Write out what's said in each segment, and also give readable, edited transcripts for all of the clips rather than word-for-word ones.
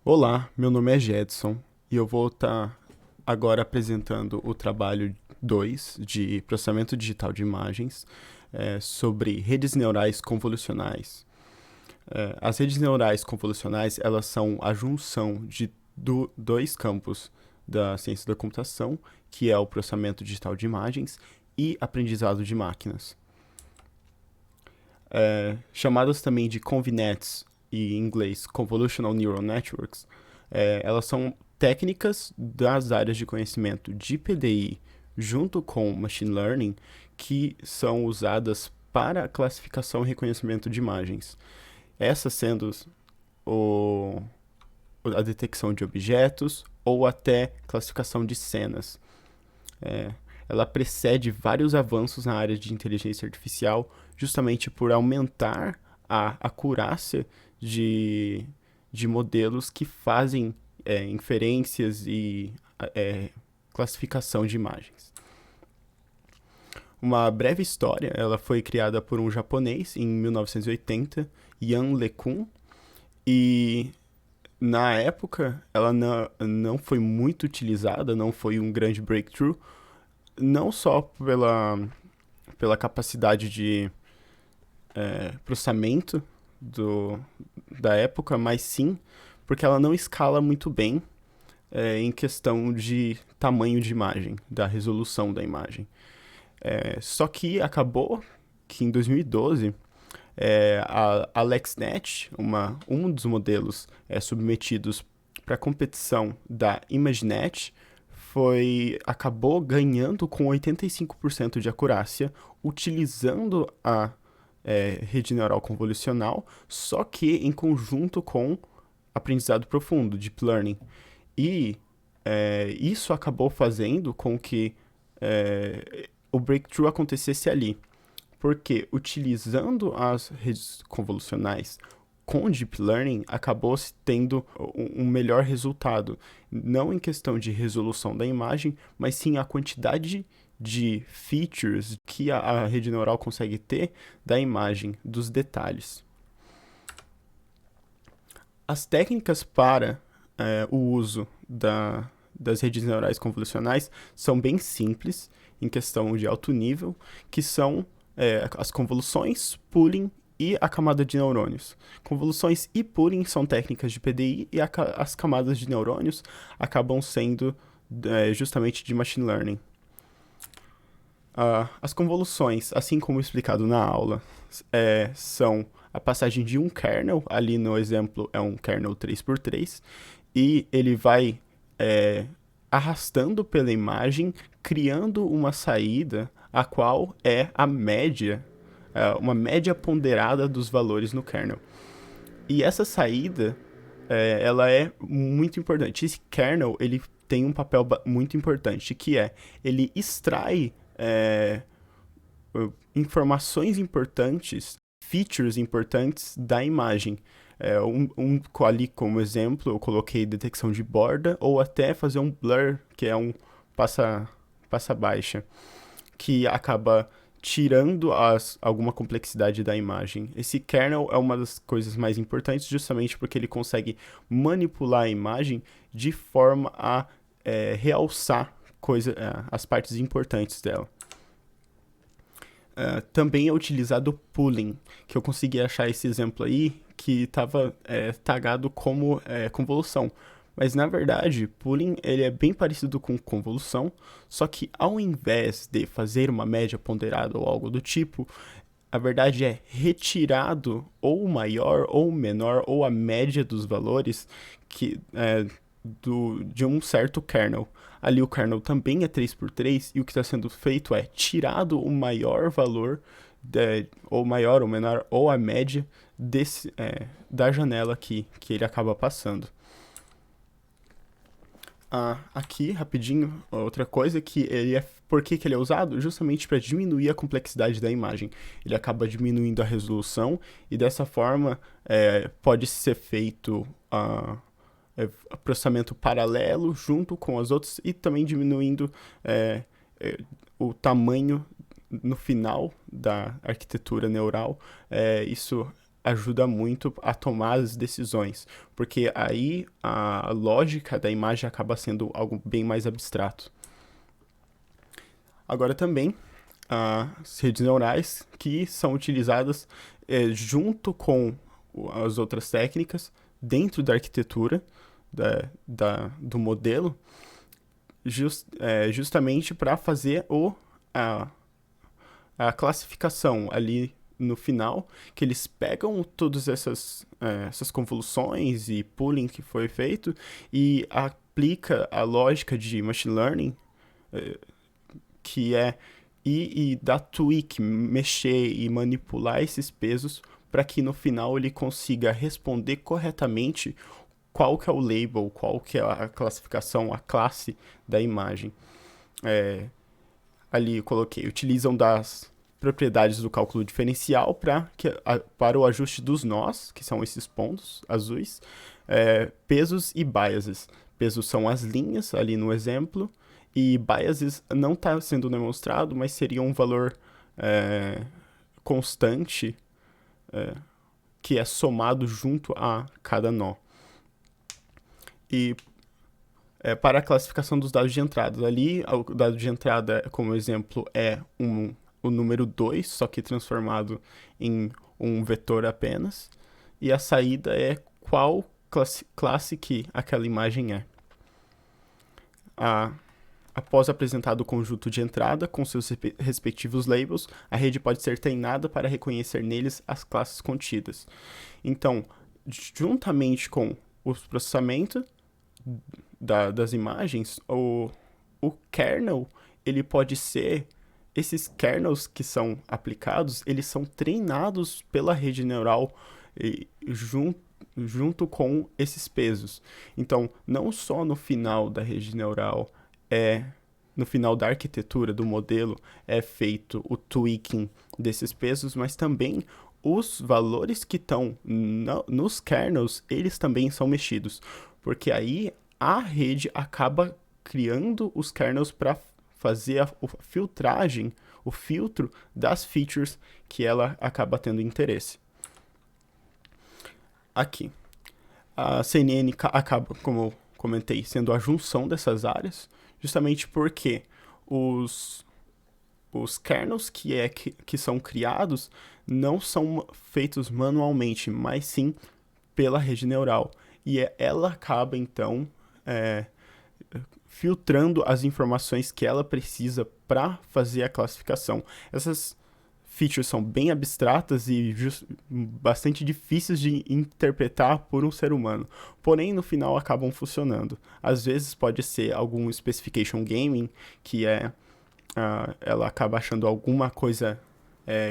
Olá, meu nome é Jedson e eu vou estar agora apresentando o trabalho 2 de processamento digital de imagens sobre redes neurais convolucionais. As redes neurais convolucionais elas são a junção de dois campos da ciência da computação, que é o processamento digital de imagens e aprendizado de máquinas. Chamadas também de ConvNets e em inglês Convolutional Neural Networks, elas são técnicas das áreas de conhecimento de PDI junto com Machine Learning que são usadas para a classificação e reconhecimento de imagens. Essas sendo o, a detecção de objetos ou até classificação de cenas. É, Ela precede vários avanços na área de inteligência artificial, justamente por aumentar a acurácia de modelos que fazem inferências e classificação de imagens. Uma breve história, ela foi criada por um japonês em 1980, Yan LeCun, e na época ela não foi muito utilizada, não foi um grande breakthrough, não só pela capacidade de processamento da época, mas sim porque ela não escala muito bem em questão de tamanho de imagem, da resolução da imagem. Só que acabou que em 2012 a AlexNet, um dos modelos submetidos para a competição da ImageNet, acabou ganhando com 85% de acurácia, utilizando a rede neural convolucional, só que em conjunto com aprendizado profundo, Deep Learning. E isso acabou fazendo com que o breakthrough acontecesse ali. Porque utilizando as redes convolucionais com Deep Learning, acabou tendo um melhor resultado. Não em questão de resolução da imagem, mas sim a quantidade de features que a rede neural consegue ter da imagem, dos detalhes. As técnicas para o uso das redes neurais convolucionais são bem simples, em questão de alto nível, que são as convoluções, pooling e a camada de neurônios. Convoluções e pooling são técnicas de PDI e as camadas de neurônios acabam sendo justamente de machine learning. As convoluções, assim como explicado na aula, são a passagem de um kernel, ali no exemplo é um kernel 3x3, e ele vai arrastando pela imagem, criando uma saída, a qual é a média, uma média ponderada dos valores no kernel. E essa saída, ela é muito importante. Esse kernel, ele tem um papel muito importante, que ele extrai informações importantes, features importantes da imagem. Ali como exemplo, eu coloquei detecção de borda ou até fazer um blur, que é um passa baixa, que acaba tirando alguma complexidade da imagem. Esse kernel é uma das coisas mais importantes, justamente porque ele consegue manipular a imagem de forma a realçar as partes importantes dela. Também é utilizado o pooling, que eu consegui achar esse exemplo aí, que estava tagado como convolução. Mas na verdade, pooling ele é bem parecido com convolução, só que ao invés de fazer uma média ponderada ou algo do tipo, a verdade é retirado ou o maior ou o menor ou a média dos valores de um certo kernel. Ali o kernel também é 3x3 e o que está sendo feito é tirado o maior valor, ou maior ou menor, ou a média da janela aqui que ele acaba passando. Aqui, rapidinho, outra coisa que por que ele é usado? Justamente para diminuir a complexidade da imagem. Ele acaba diminuindo a resolução e dessa forma pode ser feito processamento paralelo junto com as outras e também diminuindo o tamanho no final da arquitetura neural. Isso ajuda muito a tomar as decisões, porque aí a lógica da imagem acaba sendo algo bem mais abstrato. Agora também, as redes neurais que são utilizadas junto com as outras técnicas dentro da arquitetura do modelo, justamente para fazer a classificação ali no final, que eles pegam todas essas convoluções e pooling que foi feito e aplica a lógica de machine learning, que é ir e dar tweak, mexer e manipular esses pesos para que no final ele consiga responder corretamente qual que é o label, qual que é a classificação, a classe da imagem. Ali eu coloquei, utilizam das propriedades do cálculo diferencial para o ajuste dos nós, que são esses pontos azuis, pesos e biases. Pesos são as linhas ali no exemplo, e biases não está sendo demonstrado, mas seria um valor constante que é somado junto a cada nó. E para a classificação dos dados de entrada, ali o dado de entrada, como exemplo, é o número 2, só que transformado em um vetor apenas, e a saída é qual classe que aquela imagem é. Após apresentado o conjunto de entrada com seus respectivos labels, a rede pode ser treinada para reconhecer neles as classes contidas. Então, juntamente com o processamento das imagens, o kernel, ele pode ser... Esses kernels que são aplicados, eles são treinados pela rede neural junto com esses pesos. Então, não só no final da rede neural, no final da arquitetura do modelo, é feito o tweaking desses pesos, mas também os valores que estão nos kernels, eles também são mexidos. Porque aí a rede acaba criando os kernels para fazer a filtragem, o filtro das features que ela acaba tendo interesse. Aqui, a CNN acaba, como eu comentei, sendo a junção dessas áreas, justamente porque os kernels que são criados não são feitos manualmente, mas sim pela rede neural. E ela acaba, então, filtrando as informações que ela precisa para fazer a classificação. Essas features são bem abstratas e bastante difíceis de interpretar por um ser humano, porém no final acabam funcionando. Às vezes pode ser algum specification gaming, que ela acaba achando alguma coisa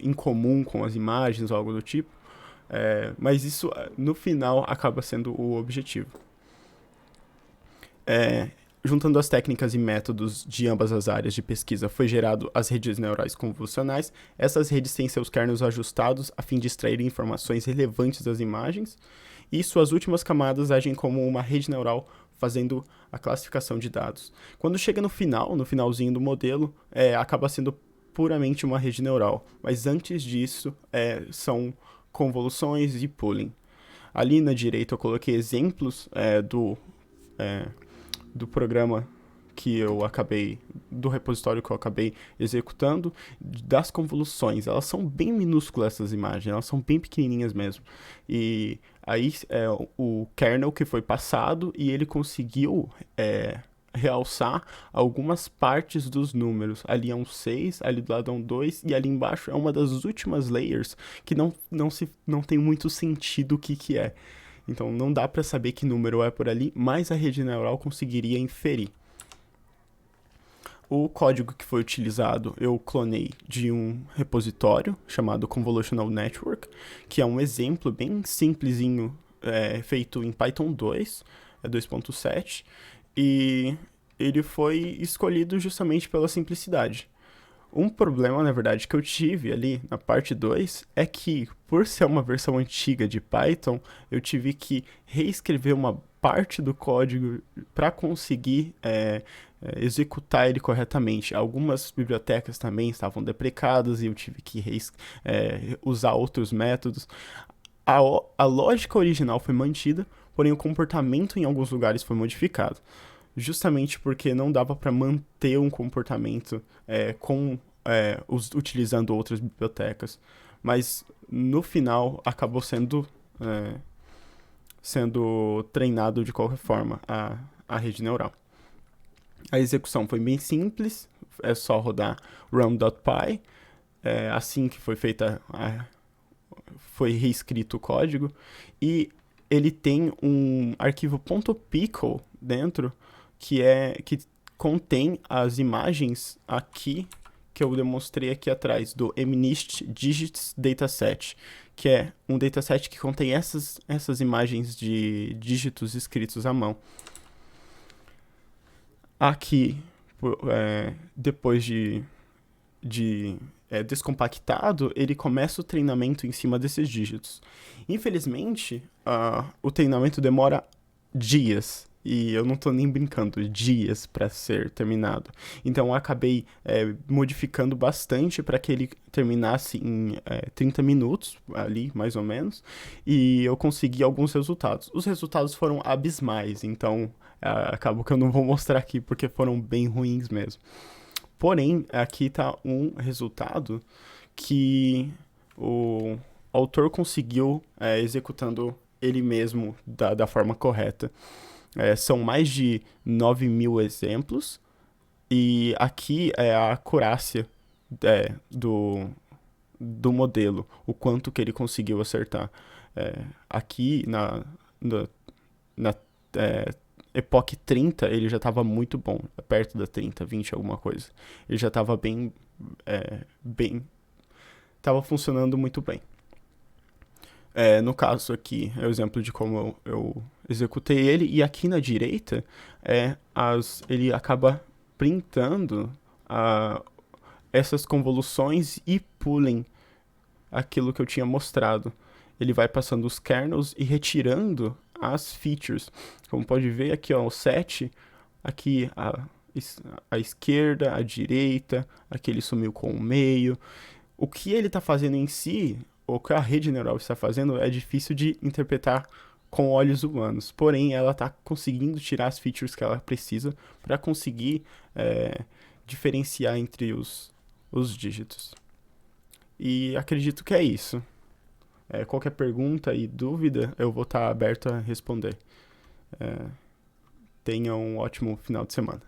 em comum com as imagens ou algo do tipo, mas isso no final acaba sendo o objetivo. Juntando as técnicas e métodos de ambas as áreas de pesquisa, foi gerado as redes neurais convolucionais. Essas redes têm seus kernels ajustados a fim de extrair informações relevantes das imagens, e suas últimas camadas agem como uma rede neural fazendo a classificação de dados. Quando chega no finalzinho do modelo, acaba sendo puramente uma rede neural, mas antes disso são convoluções e pooling. Ali na direita eu coloquei exemplos do programa do repositório que eu acabei executando, das convoluções. Elas são bem minúsculas, essas imagens, elas são bem pequenininhas mesmo. E aí o kernel que foi passado e ele conseguiu realçar algumas partes dos números. Ali é um 6, ali do lado é um 2, e ali embaixo é uma das últimas layers que não tem muito sentido o que é. Então não dá para saber que número é por ali, mas a rede neural conseguiria inferir. O código que foi utilizado eu clonei de um repositório chamado Convolutional Network, que é um exemplo bem simplesinho, feito em Python 2, 2.7, e ele foi escolhido justamente pela simplicidade. Um problema, na verdade, que eu tive ali na parte 2 é que, por ser uma versão antiga de Python, eu tive que reescrever uma parte do código para conseguir executar ele corretamente. Algumas bibliotecas também estavam deprecadas e eu tive que usar outros métodos. a lógica original foi mantida, porém o comportamento em alguns lugares foi modificado. Justamente porque não dava para manter um comportamento utilizando outras bibliotecas. Mas no final acabou sendo treinado de qualquer forma a rede neural. A execução foi bem simples, é só rodar run.py. Assim que foi feita, foi reescrito o código, e ele tem um arquivo .pickle dentro que contém as imagens aqui que eu demonstrei aqui atrás do MNIST Digits Dataset, que é um dataset que contém essas imagens de dígitos escritos à mão. Aqui, depois de descompactado, ele começa o treinamento em cima desses dígitos. Infelizmente, o treinamento demora dias, e eu não tô nem brincando, dias para ser terminado. Então eu acabei modificando bastante para que ele terminasse em 30 minutos, ali mais ou menos, e eu consegui alguns resultados. Os resultados foram abismais, então acabo que eu não vou mostrar aqui porque foram bem ruins mesmo. Porém, aqui está um resultado que o autor conseguiu executando ele mesmo da forma correta. São mais de 9.000 exemplos, e aqui é a acurácia do modelo, o quanto que ele conseguiu acertar. Aqui na Epoch 30, ele já estava muito bom, perto da 30, 20, alguma coisa. Ele já estava estava funcionando muito bem. No caso aqui, é o exemplo de como eu executei ele, e aqui na direita, ele acaba printando essas convoluções e pooling aquilo que eu tinha mostrado. Ele vai passando os kernels e retirando as features. Como pode ver aqui, ó, o set, aqui a esquerda, a direita, aqui ele sumiu com o meio. O que ele está fazendo em si, o que a rede neural está fazendo, é difícil de interpretar com olhos humanos. Porém, ela está conseguindo tirar as features que ela precisa para conseguir diferenciar entre os dígitos. E acredito que é isso. Qualquer pergunta e dúvida, eu vou estar aberto a responder. Tenha um ótimo final de semana.